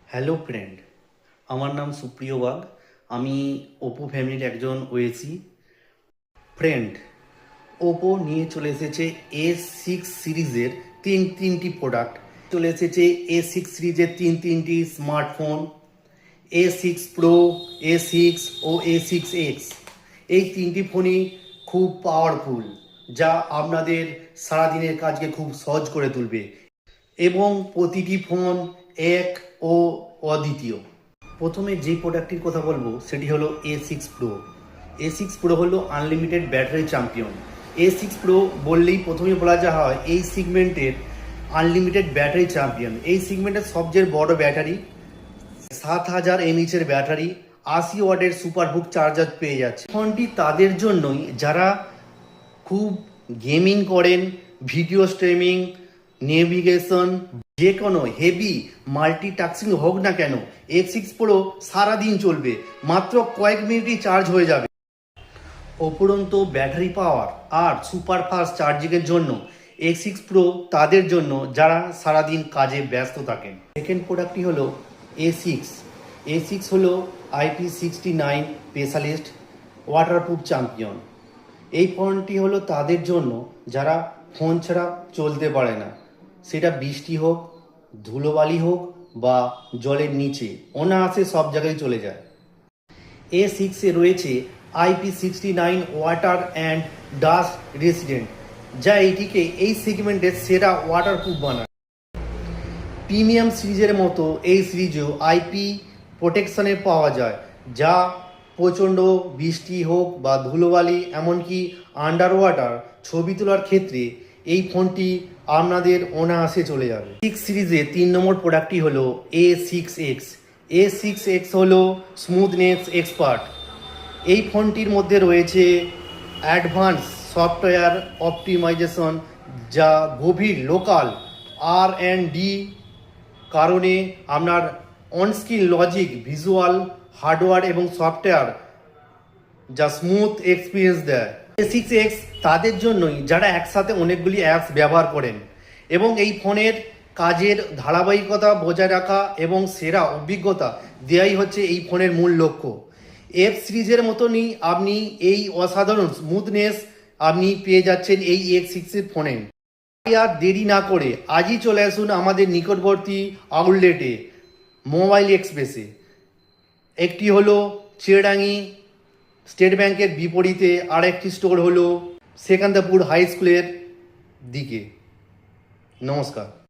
Hello friend, আমার নাম সুপ্রিয় বাগ। আমি ওপো ফ্যামিলির একজন ওয়েসি ফ্রেন্ড। ওপো নিয়ে চলে এসেছে A6 সিরিজের তিনটি প্রোডাক্ট। চলে এসেছে A6 সিরিজের তিনটি স্মার্টফোন, A6 Pro, A6 ও A6X। এই তিনটি ফোনই খুব পাওয়ারফুল, যা আপনাদের সারাদিনের কাজকে খুব সহজ করে তুলবে এবং প্রতিটি ফোন এক ও অদ্বিতীয়। প্রথমে যে প্রোডাক্টটির কথা বলবো সেটি হলো A6 Pro। A6 Pro হলো unlimited battery champion. A6 Pro বললেই প্রথমেই বলা যা হয় এই সিগমেন্টের আনলিমিটেড ব্যাটারি চ্যাম্পিয়ন। এই সিগমেন্টের সবচেয়ে বড় ব্যাটারি, 7000 mAh ব্যাটারি, 80 ওয়াটের সুপারবুক চার্জার পেয়ে যাচ্ছে। ফোনটি তাদের জন্যই যারা খুব গেমিং করেন, ভিডিও স্ট্রিমিং, নেভিগেশন, যে কোনো হেভি মাল্টিটাস্কিং হোক না কেন, A6 Pro সারাদিন চলবে, মাত্র কয়েক মিনিটই চার্জ হয়ে যাবে। উপরন্তু ব্যাটারি পাওয়ার আর সুপার ফাস্ট চার্জিংয়ের জন্য A6 Pro তাদের জন্য যারা সারাদিন কাজে ব্যস্ত থাকেন। সেকেন্ড প্রোডাক্টটি হলো A6। A6 হলো IP69 স্পেশালিস্ট ওয়াটারপ্রুফ চ্যাম্পিয়ন। এই ফোনটি হলো তাদের জন্য যারা ফোন ছাড়া চলতে পারে না, সেটা বৃষ্টি হোক, ধুলোবালি হোক বা জলের নিচে, অনায়াসে সব জায়গায় চলে যায়। A6-এ রয়েছে IP69 water and dust resistant, যা এটিকে এই সেগমেন্টের সেরা ওয়াটারপ্রুফ বানায়। প্রিমিয়াম সিরিজের মতো এই সিরিজেও আইপি প্রোটেকশনে পাওয়া যায়, যা প্রচণ্ড বৃষ্টি হোক বা ধুলোবালি, এমনকি আন্ডার ওয়াটার ছবি তোলার ক্ষেত্রে এই ফোনটি আপনাদের অনায়াসে চলে যাবে। 6 সিরিজে 3 নম্বর প্রোডাক্টটি হলো A6X। A6X হলো স্মুথনেস এক্সপার্ট। এই ফোনটির মধ্যে রয়েছে অ্যাডভান্স সফটওয়্যার অপটিমাইজেশন, যা গভীর লোকাল R&D কারণে আপনার অনস্ক্রিন লজিক, ভিজুয়াল, হার্ডওয়্যার এবং সফটওয়্যার যা স্মুথ এক্সপিরিয়েন্স দেয়। A6X তাদের জন্যই যারা একসাথে অনেকগুলি অ্যাপস ব্যবহার করেন এবং এই ফোনের কাজের ধারাবাহিকতা বজায় রাখা এবং সেরা অভিজ্ঞতা দেওয়াই হচ্ছে এই ফোনের মূল লক্ষ্য। F সিরিজের মতনই আপনি এই অসাধারণ স্মুথনেস আপনি পেয়ে যাচ্ছেন এই A6 ফোনে। আর দেরি না করে আজই চলে আসুন আমাদের নিকটবর্তী আউটলেটে, মোবাইল এক্সপ্রেসে। একটি হলো চিরাঙ্গি স্টেট ব্যাংকের বিপরীতে, আর একটি স্টোর হলো সেকান্দাপুর হাই স্কুলের দিকে। নমস্কার।